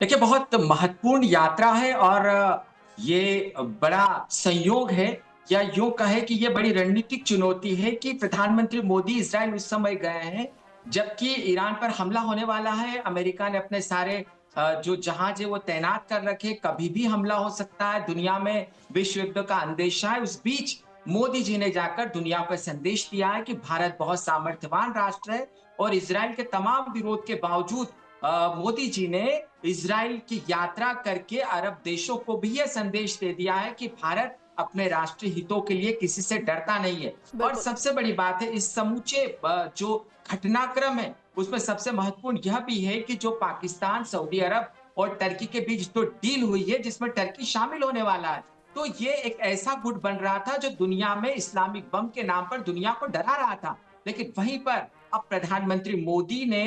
देखिए, बहुत महत्वपूर्ण यात्रा है और ये बड़ा संयोग है या यूँ कहें कि ये बड़ी रणनीतिक चुनौती है कि प्रधानमंत्री मोदी इज़राइल उस समय गए हैं, जबकि ईरान पर हमला होने वाला है। अमेरिका ने अपने सारे जो जहाज़ है वो तैनात कर रखे, कभी भी हमला हो सकता है, दुनिया में विश्व युद्ध का अंदेशा है। उस बीच मोदी जी ने जाकर दुनिया को संदेश दिया है कि भारत बहुत सामर्थ्यवान राष्ट्र है और इज़राइल के तमाम विरोध के बावजूद मोदी जी ने इज़राइल की यात्रा करके अरब देशों को भी यह संदेश दे दिया है कि भारत अपने राष्ट्रीय हितों के लिए किसी से डरता नहीं है। और बिल्कुल। सबसे बड़ी बात है, इस समूचे जो घटनाक्रम है उसमें सबसे महत्वपूर्ण यह भी है कि जो पाकिस्तान, सऊदी अरब और टर्की के बीच जो डील हुई है जिसमें टर्की शामिल होने वाला है, तो ये एक ऐसा गुट बन रहा था जो दुनिया में इस्लामिक बम के नाम पर दुनिया को डरा रहा था। लेकिन वहीं पर अब प्रधानमंत्री मोदी ने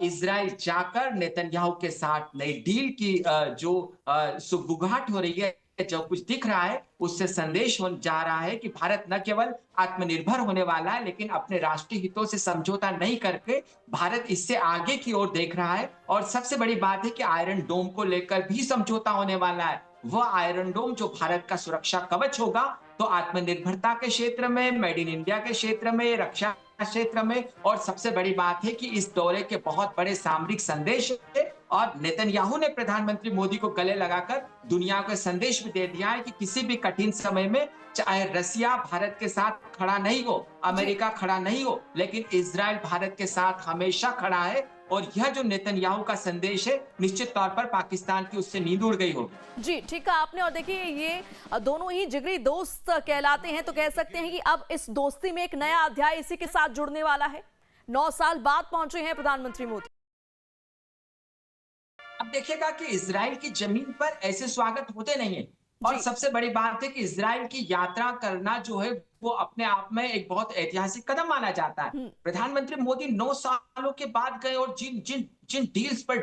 इज़राइल जाकर नेतन्याहू के साथ नई डील की जो सुगबुगाहट हो रही है, जो कुछ दिख रहा है, उससे संदेश जा रहा है कि भारत न केवल आत्मनिर्भर होने वाला है, लेकिन अपने राष्ट्रीय हितों से समझौता नहीं करके भारत इससे आगे की ओर देख रहा है। और सबसे बड़ी बात है कि आयरन डोम को लेकर भी समझौता होने वाला है। वह आयरन डोम जो भारत का सुरक्षा कवच होगा, तो आत्मनिर्भरता के क्षेत्र में, मेड इन इंडिया के क्षेत्र में, रक्षा क्षेत्र में, और सबसे बड़ी बात है कि इस दौरे के बहुत बड़े सामरिक संदेश है। और नेतन्याहू ने प्रधानमंत्री मोदी को गले लगाकर दुनिया को संदेश भी दे दिया है कि किसी भी कठिन समय में चाहे रसिया भारत के साथ खड़ा नहीं हो, जी। अमेरिका खड़ा नहीं हो, लेकिन इज़राइल भारत के साथ हमेशा खड़ा है। और यह जो नेतन्याहू का संदेश है, निश्चित तौर पर पाकिस्तान की उससे नींद उड़ गई होगी। जी, ठीक कहा आपने। और देखिए, ये दोनों ही जिगरी दोस्त कहलाते हैं, तो कह सकते हैं कि अब इस दोस्ती में एक नया अध्याय इसी के साथ जुड़ने वाला है। 9 साल बाद पहुंचे हैं प्रधानमंत्री मोदी। अब देखिएगा कि इज़राइल की जमीन पर ऐसे स्वागत होते नहीं है। और जी। सबसे बड़ी बात है कि इज़राइल की यात्रा करना जो है वो अपने आप में एक बहुत ऐतिहासिक कदम माना जाता है। हुँ। प्रधानमंत्री मोदी 9 सालों के बाद गए और जिन जिन जिन डील्स पर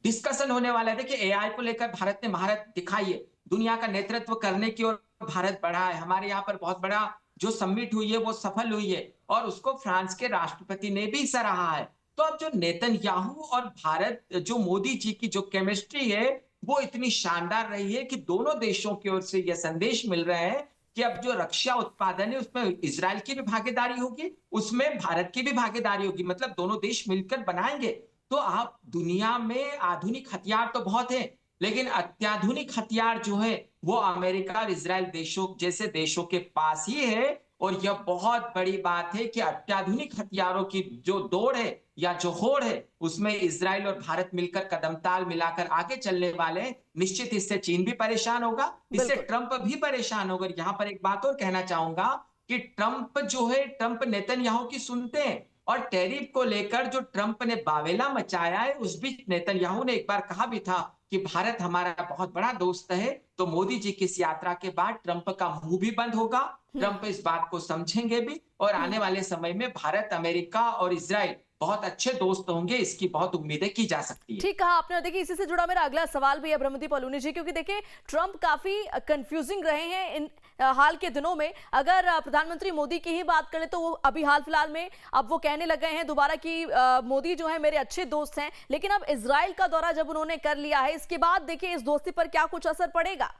डिस्कशन होने वाला है, देखिए एआई को लेकर भारत ने महारत दिखाई है। दुनिया का नेतृत्व करने की ओर भारत बढ़ा है। हमारे यहाँ पर बहुत बड़ा जो समिट हुई है वो सफल हुई है और उसको फ्रांस के राष्ट्रपति ने भी सराहा है। तो अब जो नेतन्याहू और भारत, जो मोदी जी की जो केमिस्ट्री है, वो इतनी शानदार रही है कि दोनों देशों की ओर से यह संदेश मिल रहे हैं कि अब जो रक्षा उत्पादन है उसमें इज़राइल की भी भागीदारी होगी, उसमें भारत की भी भागीदारी होगी, मतलब दोनों देश मिलकर बनाएंगे। तो आप दुनिया में आधुनिक हथियार तो बहुत है, लेकिन अत्याधुनिक हथियार जो है वो अमेरिका और इज़राइल देशों जैसे देशों के पास ही है। और यह बहुत बड़ी बात है कि अत्याधुनिक हथियारों की जो दौड़ है या जो होड़ है, उसमें इज़राइल और भारत मिलकर कदम ताल मिलाकर आगे चलने वाले हैं। निश्चित इससे चीन भी परेशान होगा, इससे बिल्कुल। ट्रंप भी परेशान होगा। यहाँ पर एक बात और कहना चाहूंगा कि ट्रंप जो है, ट्रंप नेतन्याहू की सुनते हैं। और टैरिफ को लेकर जो ट्रंप ने बावेला मचाया है, उस बीच नेतन्याहू ने एक बार कहा भी था कि भारत हमारा बहुत बड़ा दोस्त है। तो मोदी जी की इस यात्रा के बाद ट्रंप का मुंह भी बंद होगा, हुँ। ट्रंप इस बात को समझेंगे भी, और हुँ। आने वाले समय में भारत, अमेरिका और इज़राइल बहुत अच्छे दोस्त होंगे, इसकी बहुत उम्मीदें की जा सकती है। ठीक कहा आपने। और देखिए, इसी से जुड़ा मेरा अगला सवाल भी है ब्रह्मदीप अलूनी जी, क्योंकि देखिए, ट्रंप काफी कंफ्यूजिंग रहे हैं इन हाल के दिनों में। अगर प्रधानमंत्री मोदी की ही बात करें, तो वो अभी हाल फिलहाल में अब वो कहने लग गए हैं दोबारा कि मोदी जो है मेरे अच्छे दोस्त हैं। लेकिन अब इजराइल का दौरा जब उन्होंने कर लिया है, इसके बाद देखिए इस दोस्ती पर क्या कुछ असर पड़ेगा?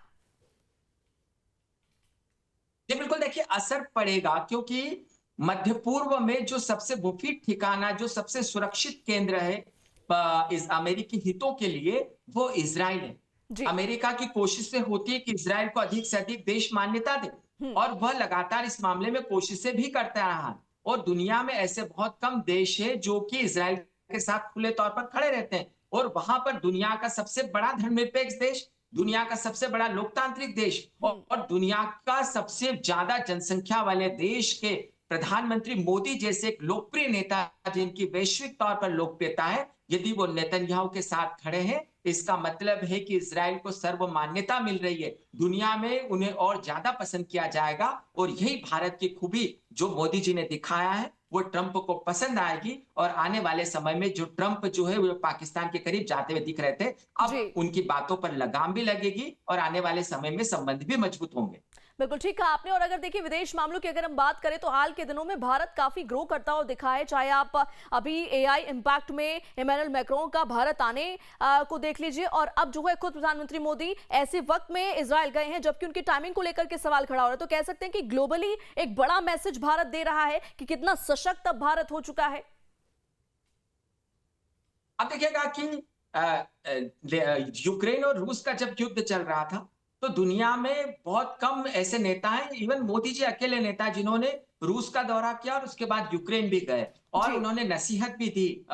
जी बिल्कुल, देखिए असर पड़ेगा, क्योंकि मध्य पूर्व में जो सबसे मुफीद ठिकाना, जो सबसे सुरक्षित केंद्र है इस अमेरिकी हितों के लिए, वो इज़राइल है। जी। अमेरिका की कोशिश से होती है कि इज़राइल को अधिक से अधिक देश मान्यता दे, हम्म। और वह लगातार इस मामले में कोशिशें भी करता रहा है। और दुनिया में ऐसे बहुत कम देश है जो कि इज़राइल के साथ खुले तौर पर खड़े रहते हैं। और वहां पर दुनिया का सबसे बड़ा धर्मनिरपेक्ष देश, दुनिया का सबसे बड़ा लोकतांत्रिक देश हम्म। और दुनिया का सबसे ज्यादा जनसंख्या वाले देश के प्रधानमंत्री मोदी जैसे एक लोकप्रिय नेता, जिनकी वैश्विक तौर पर लोकप्रियता है, यदि वो नेतन्याहू के साथ खड़े हैं, इसका मतलब है कि इज़राइल को सर्वमान्यता मिल रही है। दुनिया में उन्हें और ज्यादा पसंद किया जाएगा। और यही भारत की खूबी जो मोदी जी ने दिखाया है, वो ट्रंप को पसंद आएगी। और आने वाले समय में जो ट्रंप जो है वो पाकिस्तान के करीब जाते हुए दिख रहे थे, जी। अब उनकी बातों पर लगाम भी लगेगी और आने वाले समय में संबंध भी मजबूत होंगे। बिल्कुल ठीक कहा आपने। और अगर देखिए विदेश मामलों की अगर हम बात करें तो हाल के दिनों में भारत काफी ग्रो करता हुआ दिखा है। चाहे आप अभी एआई इम्पैक्ट में इमैनुअल मैक्रों का भारत आने को देख लीजिए, और अब जो है खुद प्रधानमंत्री मोदी ऐसे वक्त में इजराइल गए हैं जबकि उनकी टाइमिंग को लेकर के सवाल खड़ा हो रहा है। तो कह सकते हैं कि ग्लोबली एक बड़ा मैसेज भारत दे रहा है कि कितना सशक्त अब भारत हो चुका है। अब देखिएगा कि यूक्रेन और रूस का जब युद्ध चल रहा था तो दुनिया में बहुत कम ऐसे नेता हैं, इवन मोदी जी अकेले नेता हैं, जिन्होंने रूस का दौरा किया और उसके बाद यूक्रेन भी गए और जी उन्होंने नसीहत भी दी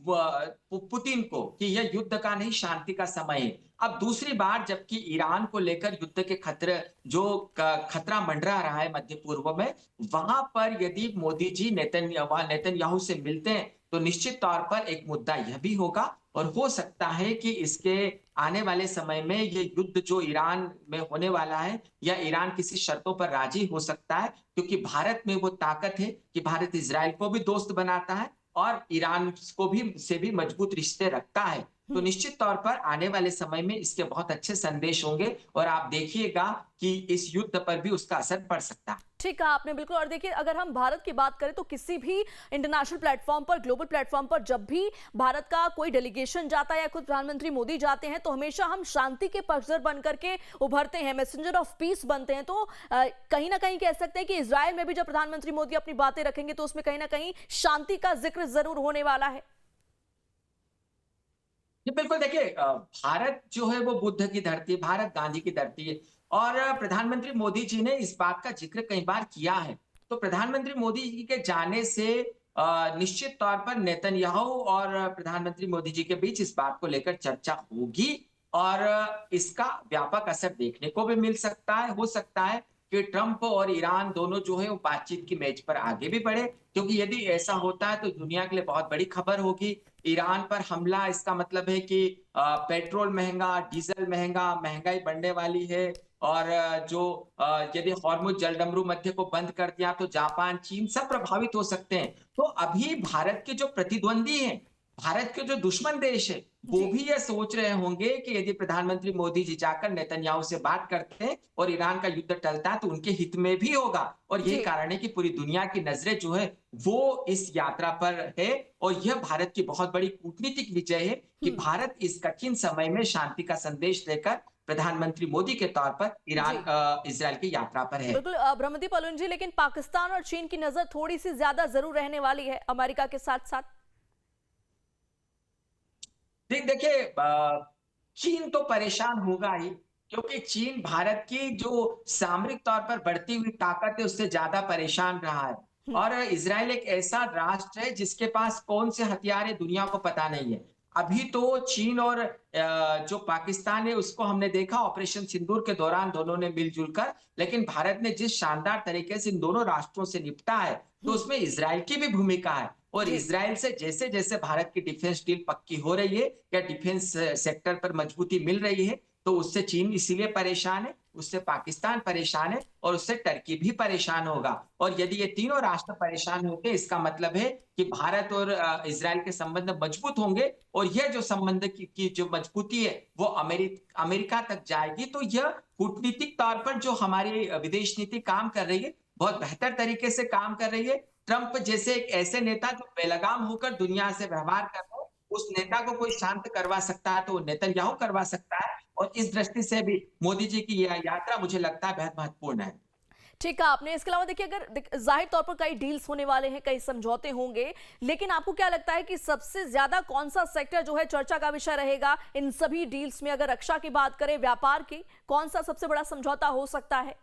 पुतिन को कि यह युद्ध का नहीं, शांति का समय है। अब दूसरी बार जबकि ईरान को लेकर युद्ध के खतरे जो खतरा मंडरा रहा है मध्य पूर्व में, वहां पर यदि मोदी जी नेतन्याहू से मिलते हैं तो निश्चित तौर पर एक मुद्दा यह भी होगा और हो सकता है कि इसके आने वाले समय में ये युद्ध जो ईरान में होने वाला है या ईरान किसी शर्तों पर राजी हो सकता है, क्योंकि भारत में वो ताकत है कि भारत इजराइल को भी दोस्त बनाता है और ईरान को भी से भी मजबूत रिश्ते रखता है। तो निश्चित तौर पर आने वाले समय में इसके बहुत अच्छे संदेश होंगे और आप देखिएगा कि इस युद्ध पर भी उसका असर पड़ सकता है। ठीक कहा आपने बिल्कुल। और देखिए अगर हम भारत की बात करें तो किसी भी इंटरनेशनल प्लेटफॉर्म पर, ग्लोबल प्लेटफॉर्म पर जब भी भारत का कोई डेलीगेशन जाता है या खुद प्रधानमंत्री मोदी जाते हैं तो हमेशा हम शांति के पक्षधर बनकर के उभरते हैं, मैसेंजर ऑफ पीस बनते हैं। तो कहीं ना कहीं कह सकते हैं कि इजराइल में भी जब प्रधानमंत्री मोदी अपनी बातें रखेंगे तो उसमें कहीं ना कहीं शांति का जिक्र जरूर होने वाला है। जी बिल्कुल, देखिए भारत जो है वो बुद्ध की धरती है, भारत गांधी की धरती है और प्रधानमंत्री मोदी जी ने इस बात का जिक्र कई बार किया है। तो प्रधानमंत्री मोदी जी के जाने से निश्चित तौर पर नेतन्याहू और प्रधानमंत्री मोदी जी के बीच इस बात को लेकर चर्चा होगी और इसका व्यापक असर देखने को भी मिल सकता है। हो सकता है कि ट्रंप और ईरान दोनों जो है वो बातचीत की मेज पर आगे भी बढ़े, क्योंकि यदि ऐसा होता है तो दुनिया के लिए बहुत बड़ी खबर होगी। ईरान पर हमला, इसका मतलब है कि पेट्रोल महंगा, डीजल महंगा, महंगाई बढ़ने वाली है और यदि हॉर्मुज जलडमरू मध्य को बंद कर दिया तो जापान, चीन सब प्रभावित हो सकते हैं। तो अभी भारत के जो प्रतिद्वंदी हैं, भारत के जो दुश्मन देश है, वो जी भी ये सोच रहे होंगे कि यदि प्रधानमंत्री मोदी जी जाकर नेतन्याहू से बात करते हैं और ईरान का युद्ध टलता है तो उनके हित में भी होगा। और यही जी कारण है कि पूरी दुनिया की नजरें जो है वो इस यात्रा पर है और यह भारत की बहुत बड़ी कूटनीतिक विजय है कि भारत इस कठिन समय में शांति का संदेश लेकर प्रधानमंत्री मोदी के तौर पर जी इजराइल की यात्रा पर है। बिल्कुल ब्रह्मदीप अलुन जी, लेकिन पाकिस्तान और चीन की नजर थोड़ी सी ज्यादा जरूर रहने वाली है अमेरिका के साथ साथ। देखिए चीन तो परेशान होगा ही, क्योंकि चीन भारत की जो सामरिक तौर पर बढ़ती हुई ताकत है उससे ज्यादा परेशान रहा है और इजराइल एक ऐसा राष्ट्र है जिसके पास कौन से हथियार है दुनिया को पता नहीं है। अभी तो चीन और जो पाकिस्तान है उसको हमने देखा ऑपरेशन सिंदूर के दौरान दोनों ने मिलजुल कर, लेकिन भारत ने जिस शानदार तरीके से इन दोनों राष्ट्रों से निपटा है तो उसमें इजराइल की भी भूमिका है। और जी इजराइल से जैसे जैसे भारत की डिफेंस डील पक्की हो रही है या डिफेंस सेक्टर पर मजबूती मिल रही है तो उससे चीन इसीलिए परेशान है, उससे पाकिस्तान परेशान है और उससे टर्की भी परेशान होगा। और यदि ये तीनों राष्ट्र परेशान होंगे इसका मतलब है कि भारत और इजराइल के संबंध मजबूत होंगे और यह जो संबंध की जो मजबूती है वो अमेरिका तक जाएगी। तो यह कूटनीतिक तौर पर जो हमारी विदेश नीति काम कर रही है बहुत बेहतर तरीके से काम कर रही है। ट्रंप जैसे एक ऐसे नेता जो बेलगाम होकर दुनिया से व्यवहार कर रहे हैं, उस नेता को कोई शांत करवा सकता है तो वो नेतन्याहू करवा सकता है और इस दृष्टि से भी मोदी जी की यह यात्रा मुझे लगता है बेहद महत्वपूर्ण है। ठीक है आपने। इसके अलावा देखिए अगर जाहिर तौर पर कई डील्स होने वाले हैं, कई समझौते होंगे, लेकिन आपको क्या लगता है कि सबसे ज्यादा कौन सा सेक्टर जो है चर्चा का विषय रहेगा इन सभी डील्स में? अगर रक्षा की बात करें, व्यापार की, कौन सा सबसे बड़ा समझौता हो सकता है?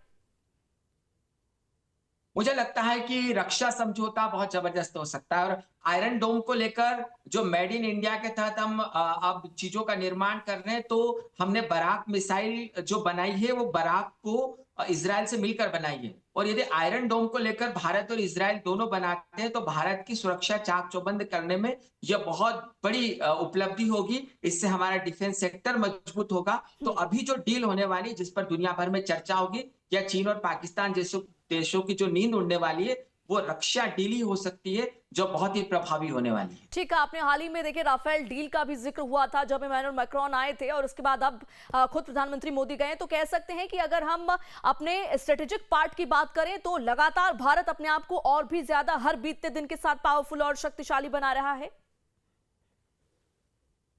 मुझे लगता है कि रक्षा समझौता बहुत जबरदस्त हो सकता है और आयरन डोम को लेकर जो मेड इन इंडिया के तहत हम अब चीजों का निर्माण कर रहे हैं, तो हमने बराक मिसाइल जो बनाई है वो बराक को इजराइल से मिलकर बनाई है और यदि आयरन डोम को लेकर भारत और इजराइल दोनों बनाते हैं तो भारत की सुरक्षा चाक चौबंद करने में यह बहुत बड़ी उपलब्धि होगी। इससे हमारा डिफेंस सेक्टर मजबूत होगा। तो अभी जो डील होने वाली जिस पर दुनिया भर में चर्चा होगी या चीन और पाकिस्तान जैसे देशों की जो नींद उड़ने वाली है वो रक्षा डील ही हो सकती है जो बहुत ही प्रभावी होने वाली है। ठीक है, आपने हाल ही में देखिए राफेल डील का भी जिक्र हुआ था जब इमैनुअल मैक्रोन आए थे और उसके बाद अब खुद प्रधानमंत्री मोदी गए, तो कह सकते हैं कि अगर हम अपने स्ट्रेटेजिक पार्ट की बात करें तो लगातार भारत अपने आप को और भी ज्यादा हर बीतते दिन के साथ पावरफुल और शक्तिशाली बना रहा है।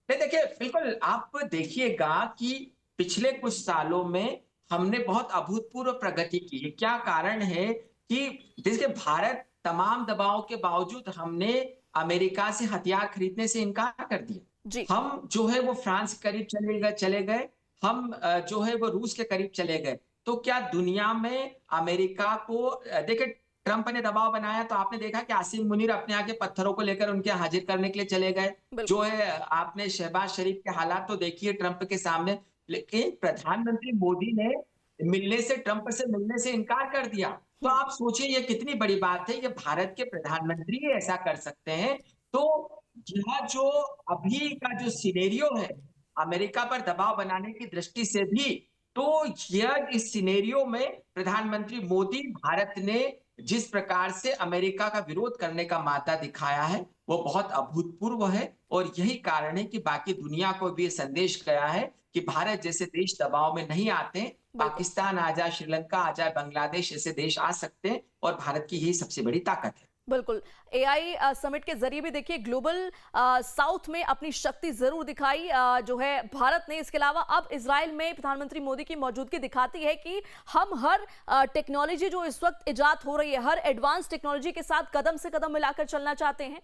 नहीं देखिए, बिल्कुल आप देखिएगा कि पिछले कुछ सालों में हमने बहुत अभूतपूर्व प्रगति की है। क्या कारण है कि देखिए भारत तमाम दबावों के बावजूद हमने अमेरिका से हथियार खरीदने से इनकार कर जी। दिया। हम जो है वो फ्रांस के करीब चले गए, हम जो है वो रूस के करीब चले गए। तो क्या दुनिया में अमेरिका को देखिए ट्रंप ने दबाव बनाया तो आपने देखा कि आसिम मुनीर अपने यहाँ के पत्थरों को लेकर उनके हाजिर करने के लिए चले गए। जो बिल्कुल। है आपने शहबाज शरीफ के हालात तो देखिए ट्रंप के सामने, लेकिन प्रधानमंत्री मोदी ने ट्रंप से मिलने से इनकार कर दिया। तो हम्म। आप सोचिए ये कितनी बड़ी बात है, ये भारत के प्रधानमंत्री ही ऐसा कर सकते हैं। तो यह जो अभी का जो सिनेरियो है अमेरिका पर दबाव बनाने की दृष्टि से भी, तो यह इस सिनेरियो में प्रधानमंत्री मोदी भारत ने जिस प्रकार से अमेरिका का विरोध करने का मादा दिखाया है वो बहुत अभूतपूर्व है। और यही कारण है कि बाकी दुनिया को भी ये संदेश गया है कि भारत जैसे देश दबाव में नहीं आते। बिल्कुल। पाकिस्तान आ जाए, श्रीलंका आ जाए, बांग्लादेश ऐसे देश आ सकते हैं और भारत की यही सबसे बड़ी ताकत है। बिल्कुल। एआई समिट के जरिए भी देखिए ग्लोबल साउथ में अपनी शक्ति जरूर दिखाई जो है भारत ने। इसके अलावा अब इजराइल में प्रधानमंत्री मोदी की मौजूदगी दिखाती है कि हम हर टेक्नोलॉजी जो इस वक्त इजाद हो रही है, हर एडवांस टेक्नोलॉजी के साथ कदम से कदम मिलाकर चलना चाहते हैं।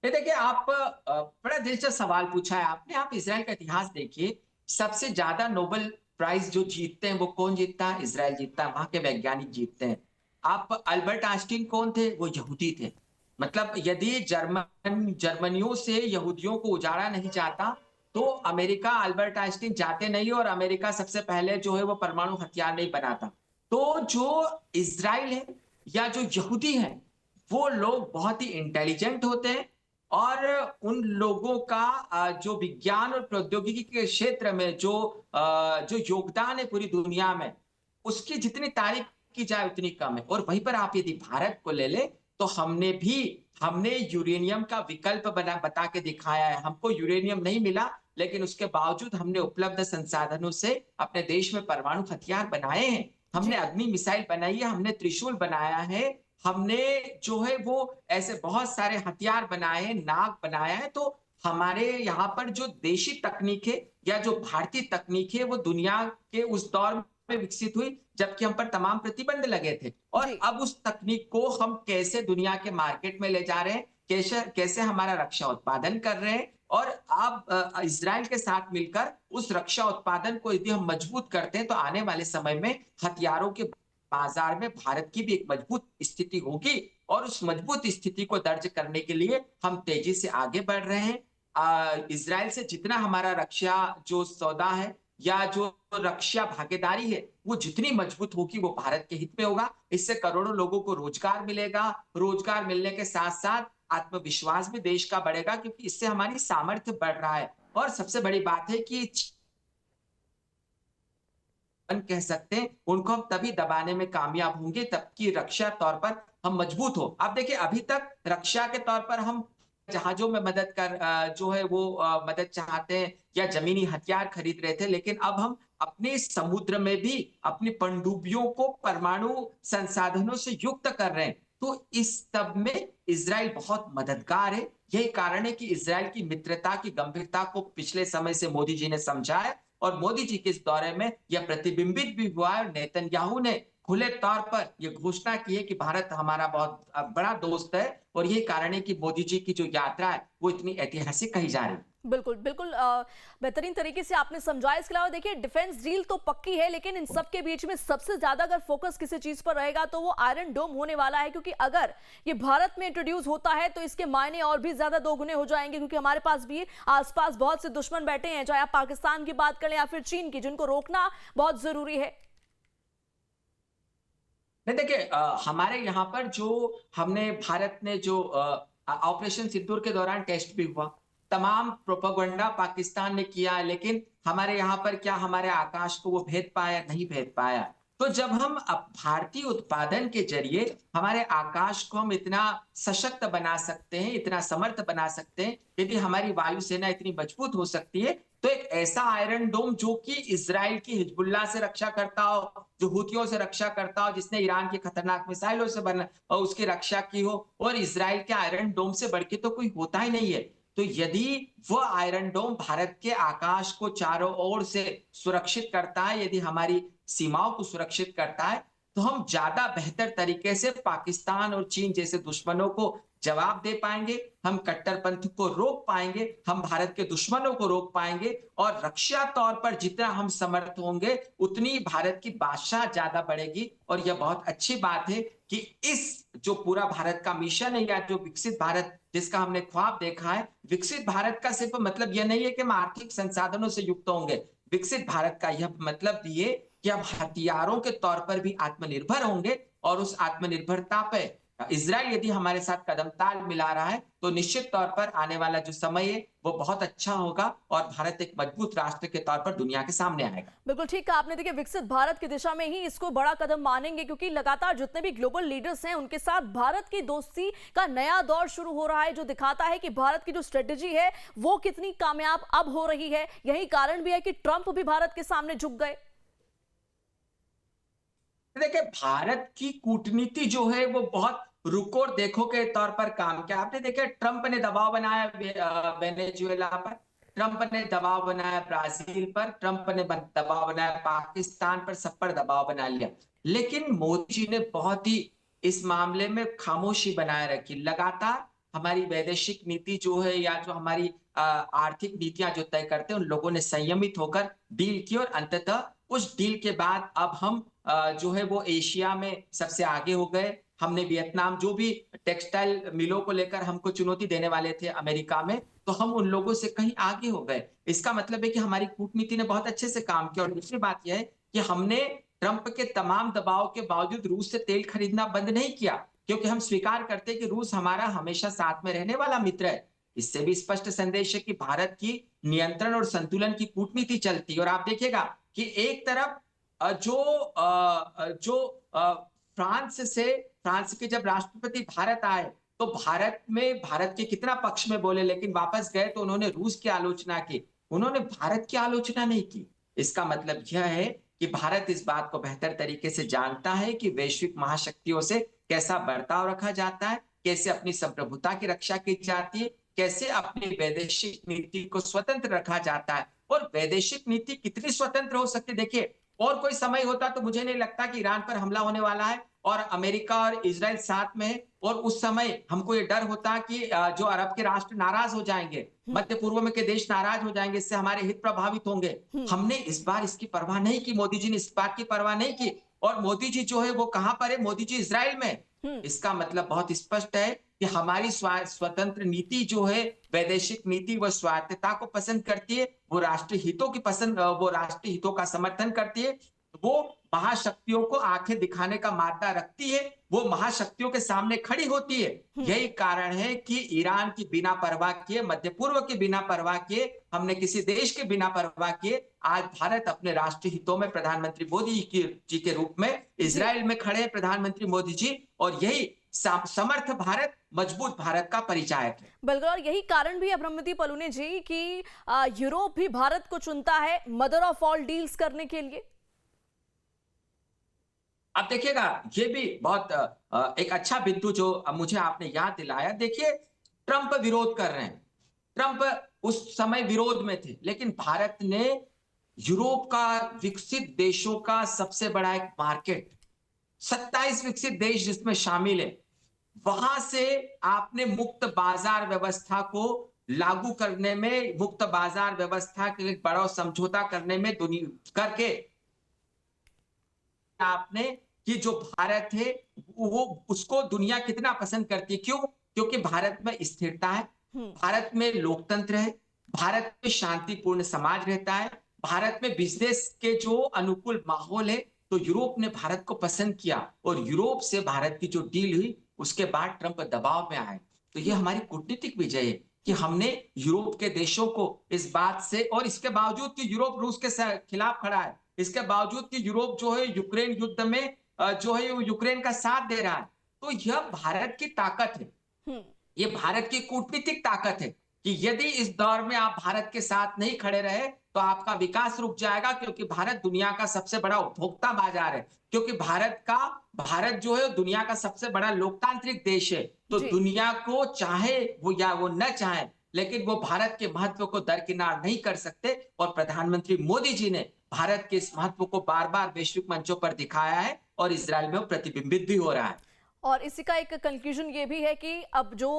ये देखिए आप बड़ा दिलचस्प सवाल पूछा है आपने। आप इजराइल का इतिहास देखिए, सबसे ज्यादा नोबेल प्राइज जो जीतते हैं वो कौन जीतता है? इजराइल जीतता है, वहां के वैज्ञानिक जीतते हैं। आप अल्बर्ट आइंस्टीन कौन थे? वो यहूदी थे। मतलब यदि जर्मनियों से यहूदियों को उजाड़ा नहीं चाहता तो अमेरिका अल्बर्ट आइंस्टीन जाते नहीं और अमेरिका सबसे पहले जो है वो परमाणु हथियार नहीं बनाता। तो जो इजराइल है या जो यहूदी है वो लोग बहुत ही इंटेलिजेंट होते हैं और उन लोगों का जो विज्ञान और प्रौद्योगिकी के क्षेत्र में जो योगदान है पूरी दुनिया में, उसकी जितनी तारीफ की जाए उतनी कम है। और वहीं पर आप यदि भारत को ले ले तो हमने यूरेनियम का विकल्प बता के दिखाया है। हमको यूरेनियम नहीं मिला लेकिन उसके बावजूद हमने उपलब्ध संसाधनों से अपने देश में परमाणु हथियार बनाए हैं। हमने जी। अग्नि मिसाइल बनाई है, हमने त्रिशूल बनाया है, हमने जो है वो ऐसे बहुत सारे हथियार बनाए हैं, नाग बनाया है। तो हमारे यहाँ पर जो देशी तकनीक है या जो भारतीय तकनीक है वो दुनिया के उस दौर में विकसित हुई जबकि हम पर तमाम प्रतिबंध लगे थे। और जी। अब उस तकनीक को हम कैसे दुनिया के मार्केट में ले जा रहे हैं, कैसे कैसे हमारा रक्षा उत्पादन कर रहे हैं। और आप इजराइल के साथ मिलकर उस रक्षा उत्पादन को यदि हम मजबूत करते हैं तो आने वाले समय में हथियारों के बाजार में भारत की भी एक मजबूत स्थिति होगी। और उस मजबूत स्थिति को दर्ज करने के लिए हम तेजी से आगे बढ़ रहे हैं। इजराइल से जितना हमारा रक्षा जो सौदा है या जो रक्षा भागीदारी है वो जितनी मजबूत होगी वो भारत के हित में होगा। इससे करोड़ों लोगों को रोजगार मिलेगा। रोजगार मिलने के साथ साथ आत्मविश्वास भी देश का बढ़ेगा क्योंकि इससे हमारी सामर्थ्य बढ़ रहा है। और सबसे बड़ी बात है कि कह सकते हैं उनको हम तभी दबाने में कामयाब होंगे तबकि रक्षा तौर पर हम मजबूत हो। अब देखिए अभी तक रक्षा के तौर पर हम जहाजों में जो है वो मदद चाहते हैं या जमीनी हथियार खरीद रहे थे, लेकिन अब हम अपने समुद्र में भी अपनी पनडुब्बियों को परमाणु संसाधनों से युक्त कर रहे हैं। तो इस सब में इजराइल बहुत मददगार है। यही कारण है कि इजराइल की मित्रता की गंभीरता को पिछले समय से मोदी जी ने समझा है और मोदी जी के इस दौरे में यह प्रतिबिंबित भी हुआ है। नेतन्याहू ने खुले तौर पर यह घोषणा की है कि भारत हमारा बहुत बड़ा दोस्त है और यही कारण है कि मोदी जी की जो यात्रा है वो इतनी ऐतिहासिक कही जा रही है। बिल्कुल बिल्कुल बेहतरीन तरीके से आपने समझाया। इसके अलावा देखिए डिफेंस डील तो पक्की है, लेकिन इन सब के बीच में सबसे ज्यादा अगर फोकस किसी चीज पर रहेगा तो वो आयरन डोम होने वाला है, क्योंकि अगर ये भारत में इंट्रोड्यूस होता है तो इसके मायने और भी ज्यादा दोगुने हो जाएंगे, क्योंकि हमारे पास भी आसपास बहुत से दुश्मन बैठे हैं, चाहे आप पाकिस्तान की बात करें या फिर चीन की, जिनको रोकना बहुत जरूरी है। नहीं देखिए हमारे यहाँ पर जो हमने भारत ने जो ऑपरेशन सिंदूर के दौरान टेस्ट भी हुआ, तमाम प्रोपेगेंडा पाकिस्तान ने किया, लेकिन हमारे यहाँ पर क्या हमारे आकाश को वो भेद पाया? नहीं भेद पाया। तो जब हम अब भारतीय उत्पादन के जरिए हमारे आकाश को हम इतना सशक्त बना सकते हैं, इतना समर्थ बना सकते हैं, यदि हमारी वायुसेना इतनी मजबूत हो सकती है, तो एक ऐसा आयरन डोम जो कि इजराइल की हिजबुल्लाह से रक्षा करता हो, जो हुतियों से रक्षा करता हो, जिसने ईरान की खतरनाक मिसाइलों से बना और उसकी रक्षा की हो, और इजराइल के आयरन डोम से बढ़ के तो कोई होता ही नहीं है। तो यदि वह आयरन डोम भारत के आकाश को चारों ओर से सुरक्षित करता है, यदि हमारी सीमाओं को सुरक्षित करता है, तो हम ज्यादा बेहतर तरीके से पाकिस्तान और चीन जैसे दुश्मनों को जवाब दे पाएंगे, हम कट्टरपंथ को रोक पाएंगे, हम भारत के दुश्मनों को रोक पाएंगे, और रक्षा तौर पर जितना हम समर्थ होंगे उतनी भारत की बादशाह ज्यादा बढ़ेगी। और यह बहुत अच्छी बात है कि इस जो पूरा भारत का मिशन है, या जो विकसित भारत जिसका हमने ख्वाब देखा है, विकसित भारत का सिर्फ मतलब यह नहीं है कि हम आर्थिक संसाधनों से युक्त होंगे। विकसित भारत का यह मतलब भी है कि हम हथियारों के तौर पर भी आत्मनिर्भर होंगे, और उस आत्मनिर्भरता पे इजराइल यदि हमारे साथ कदम ताल मिला रहा है, तो निश्चित तौर पर आने वाला जो समय है वो बहुत अच्छा होगा, और भारत एक मजबूत राष्ट्र के तौर पर दुनिया के सामने आएगा। बिल्कुल ठीक कहा आपने। देखिए, विकसित भारत की दिशा में ही इसको बड़ा कदम मानेंगे, क्योंकि लगातार जितने भी ग्लोबल लीडर्स हैं उनके साथ भारत की दोस्ती का नया दौर शुरू हो रहा है, जो दिखाता है कि भारत की जो स्ट्रेटेजी है वो कितनी कामयाब अब हो रही है। यही कारण भी है कि ट्रंप भी भारत के सामने झुक गए। देखिए, भारत की कूटनीति जो है वो बहुत रुको और देखो के तौर पर काम किया। आपने देखा ट्रंप ने दबाव बनाया वेनेजुएला पर, ट्रंप ने दबाव बनाया ब्राजील पर, ट्रंप ने दबाव बनाया पाकिस्तान पर, सब पर दबाव बना लिया। लेकिन मोदी जी ने बहुत ही इस मामले में खामोशी बनाए रखी। लगातार हमारी वैदेशिक नीति जो है, या जो हमारी आर्थिक नीतियां जो तय करते हैं, उन लोगों ने संयमित होकर डील की, और अंततः उस डील के बाद अब हम जो है वो एशिया में सबसे आगे हो गए। हमने वियतनाम, जो भी टेक्सटाइल मिलों को लेकर हमको चुनौती देने वाले थे अमेरिका में, तो हम उन लोगों से कहीं आगे हो गए। इसका मतलब है कि हमारी कूटनीति ने बहुत अच्छे से काम किया। और दूसरी बात यह है कि हमने ट्रंप के तमाम दबाव के बावजूद रूस से तेल खरीदना बंद नहीं किया, क्योंकि हम स्वीकार करते हैं कि रूस हमारा हमेशा साथ में रहने वाला मित्र है। इससे भी स्पष्ट संदेश है कि भारत की नियंत्रण और संतुलन की कूटनीति चलती है। और आप देखिएगा कि एक तरफ फ्रांस के जब राष्ट्रपति भारत आए, तो भारत के कितना पक्ष में बोले, लेकिन वापस गए तो उन्होंने रूस की आलोचना की, उन्होंने भारत की आलोचना नहीं की। इसका मतलब यह है कि भारत इस बात को बेहतर तरीके से जानता है कि वैश्विक महाशक्तियों से कैसा बर्ताव रखा जाता है, कैसे अपनी संप्रभुता की रक्षा की जाती है, कैसे अपनी वैदेशिक नीति को स्वतंत्र रखा जाता है। और वैदेशिक नीति कितनी स्वतंत्र हो सकती है, देखिए, और कोई समय होता तो मुझे नहीं लगता कि ईरान पर हमला होने वाला है और अमेरिका और इजराइल साथ में है, और उस समय हमको ये डर होता कि जो अरब के राष्ट्र नाराज हो जाएंगे, मध्य पूर्व में के देश नाराज हो जाएंगे, इससे हमारे हित प्रभावित होंगे। हमने इस बार इसकी परवाह नहीं की, मोदी जी ने इस बात की परवाह नहीं की। और मोदी जी जो है वो कहां पर है? मोदी जी इजराइल में। इसका मतलब बहुत स्पष्ट है कि हमारी स्वतंत्र नीति जो है, वैदेशिक नीति, वो स्वायत्तता को पसंद करती है, वो राष्ट्रीय हितों का समर्थन करती है, वो महाशक्तियों को आंखें दिखाने का मादा रखती है, वो महाशक्तियों के सामने खड़ी होती है। यही कारण है कि ईरान की बिना परवाह किए, मध्य पूर्व की बिना परवाह किए, हमने किसी देश के बिना परवाह किए, आज भारत अपने राष्ट्रीय हितों में प्रधानमंत्री मोदी जी के रूप में इजराइल में खड़े हैं, प्रधानमंत्री मोदी जी। और यही समर्थ भारत, मजबूत भारत का परिचायक है। बिल्कुल, और यही कारण भी है ब्रह्मदीप पलूनी जी कि यूरोप भी भारत को चुनता है मदर ऑफ ऑल डील्स करने के लिए। अब देखिएगा, ये भी बहुत एक अच्छा बिंदु जो मुझे आपने याद दिलाया। देखिए, ट्रंप विरोध कर रहे हैं, ट्रंप उस समय विरोध में थे, लेकिन भारत ने यूरोप का विकसित देशों का सबसे बड़ा एक मार्केट, 27 विकसित देश जिसमें शामिल है, वहां से आपने मुक्त बाजार व्यवस्था को लागू करने में, मुक्त बाजार व्यवस्था के एक बड़ा समझौता करने में करके आपने कि जो भारत है वो उसको दुनिया कितना पसंद करती है। क्यों? क्योंकि भारत में स्थिरता है, भारत में लोकतंत्र है, भारत में शांतिपूर्ण समाज रहता है, भारत में बिजनेस के जो अनुकूल माहौल है। तो यूरोप ने भारत को पसंद किया, और यूरोप से भारत की जो डील हुई उसके बाद ट्रंप दबाव में आए। तो ये हमारी कूटनीतिक विजय है कि हमने यूरोप के देशों को इस बात से, और इसके बावजूद कि यूरोप रूस के खिलाफ खड़ा है, इसके बावजूद कि यूरोप जो है यूक्रेन युद्ध में जो है वो यूक्रेन का साथ दे रहा है। तो यह भारत की ताकत है, हम्म। ये भारत की कूटनीतिक ताकत है कि यदि इस दौर में आप भारत के साथ नहीं खड़े रहे तो आपका विकास रुक जाएगा, क्योंकि भारत दुनिया का सबसे बड़ा उपभोक्ता बाजार है। क्योंकि भारत जो है दुनिया का सबसे बड़ा लोकतांत्रिक देश है। तो जी। दुनिया को चाहे वो या वो न चाहे, लेकिन वो भारत के महत्व को दरकिनार नहीं कर सकते। और प्रधानमंत्री मोदी जी ने भारत के इस महत्व को बार बार वैश्विक मंचों पर दिखाया है और इजरायल में वो प्रतिबिंबित भी हो रहा है। और इसी का एक कंक्लूजन ये भी है कि अब जो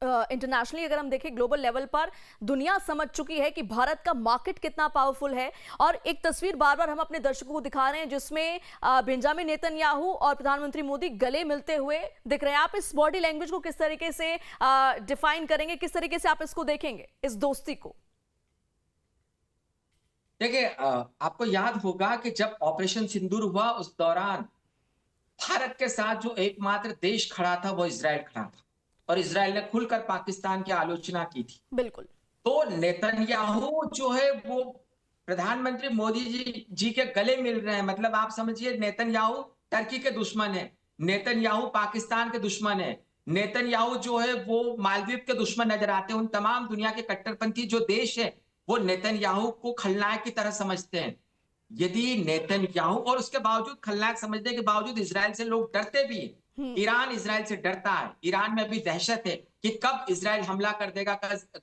इंटरनेशनली अगर हम देखें ग्लोबल लेवल पर दुनिया समझ चुकी है कि भारत का मार्केट कितना पावरफुल है। और एक तस्वीर बार बार हम अपने दर्शकों को दिखा रहे हैं जिसमें बेंजामिन नेतन्याहू और प्रधानमंत्री मोदी गले मिलते हुए दिख रहे हैं। आप इस बॉडी लैंग्वेज को किस तरीके से डिफाइन करेंगे, किस तरीके से आप इसको देखेंगे, इस दोस्ती को? देखिए, आपको याद होगा कि जब ऑपरेशन सिंदूर हुआ उस दौरान भारत के साथ जो एकमात्र देश खड़ा था वो इजराइल खड़ा था, और इजराइल ने खुलकर पाकिस्तान की आलोचना की थी। बिल्कुल। तो नेतन्याहू जो है वो प्रधानमंत्री मोदी जी के गले मिल रहे हैं। मतलब आप समझिए, नेतन्याहू टर्की के दुश्मन है, नेतन्याहू पाकिस्तान के दुश्मन है, नेतन्याहू जो है वो मालदीव के दुश्मन नजर आते हैं। उन तमाम दुनिया के कट्टरपंथी जो देश है वो नेतन्याहू को खलनायक की तरह समझते हैं। यदि नेतन्याहू, और उसके बावजूद खलनायक समझने के बावजूद इजराइल से लोग डरते भी हैं। ईरान इजराइल से डरता है, ईरान में भी दहशत है कि कब इजराइल हमला कर देगा,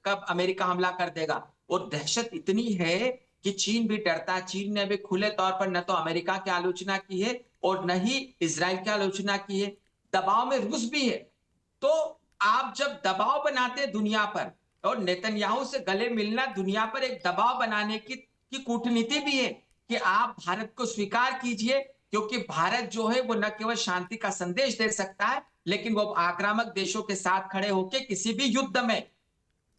कब अमेरिका हमला कर देगा। और दहशत इतनी है कि चीन भी डरता है। चीन ने भी खुले तौर पर न तो अमेरिका की आलोचना की है और न ही इजराइल की आलोचना की है। दबाव में रूस भी है। तो आप जब दबाव बनाते हैं दुनिया पर, और नेतन्याहू से गले मिलना दुनिया पर एक दबाव बनाने की कूटनीति भी है कि आप भारत को स्वीकार कीजिए, क्योंकि भारत जो है वो न केवल शांति का संदेश दे सकता है, लेकिन वो आक्रामक देशों के साथ खड़े होकर किसी भी युद्ध में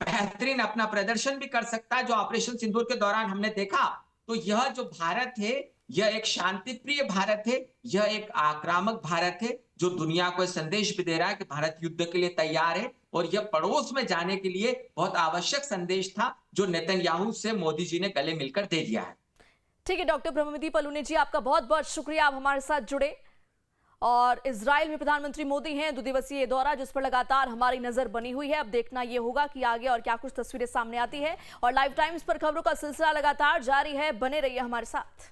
बेहतरीन अपना प्रदर्शन भी कर सकता है। जो ऑपरेशन सिंदूर के दौरान हमने देखा, तो यह जो भारत है यह एक शांति प्रिय भारत है, यह एक आक्रामक भारत है जो दुनिया को संदेश भी दे रहा है कि भारत युद्ध के लिए तैयार है। और यह पड़ोस में जाने के लिए बहुत आवश्यक संदेश था जो नेतन्याहू से मोदी जी ने गले मिलकर दे दिया है। ठीक है डॉक्टर ब्रह्मदीप पलूनी जी, आपका बहुत बहुत शुक्रिया, आप हमारे साथ जुड़े। और इजराइल में प्रधानमंत्री मोदी हैं, 2 दिवसीय दौरा जिस पर लगातार हमारी नजर बनी हुई है। अब देखना यह होगा कि आगे और क्या कुछ तस्वीरें सामने आती है। और लाइव टाइम्स पर खबरों का सिलसिला लगातार जारी है, बने रहिए हमारे साथ।